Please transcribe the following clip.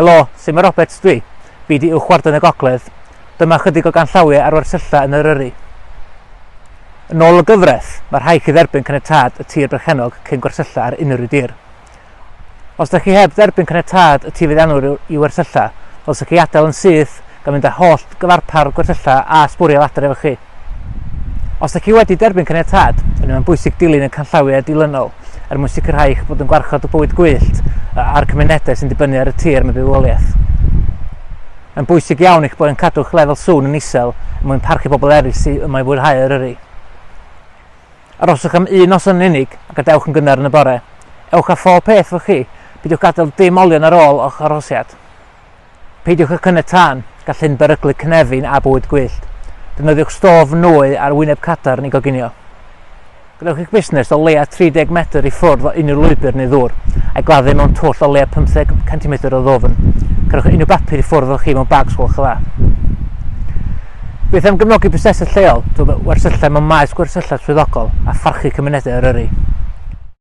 Helo, sy'n mae Roberts dwi. Fi di Uwch Warden y Gogledd. Dyma chydig o ganllawiau ar wersylla yn Eryri. Yn ôl y gyfraith, mae'r rhaid i dderbyn caniatâd y tir berchenog cyn gwersylla ar unrhyw dir. Os ydych chi heb dderbyn caniatâd y tirfeddiannwr i wersylla, ddylsech chi adael yn syth gan mynd â holl gyfarpar gwersylla a sbwriel adre efo chi. Os ydych chi wedi derbyn caniatâd, mae'n bwysig dilyn y canllawiau dilynol mwyn sicrhewch eich bod yn gwarchod y bwyd gwyllt a'r cymunedau sy'n dibynnu ar y tir mewn bywoliaeth. Mae'n bwysig iawn eich bod yn cadw'ch lefel sŵn yn isel mwyn parcio bobl eraill sy'n yma i fwynhau Eryri. Aroswch am 1 noson yn unig a gadewch yn gynnar yn y bore. Ewch â phob peth fo chi, peidiwch gadael dim olion ar ôl o'ch arosiad. Peidiwch â cynnig tân, gall hyn beryglu cynefin a bwyd gwyllt. Defnyddiwch stof nwy ar wyneb cadarn i goginio. Gadewch eich busnes o leia 30 metr i ffwrdd o unrhyw lwybr neu ddŵr, a'i gladdu mewn twll o leia 15 cm o ddofn. Gadewch unrhyw bapur i ffwrdd o chi mewn bags gwelwch y dda. Bydd am gefnogi busnesau lleol, drwy wersylla mewn maes gwersylla swyddogol a pharchu cymunedau Eryri.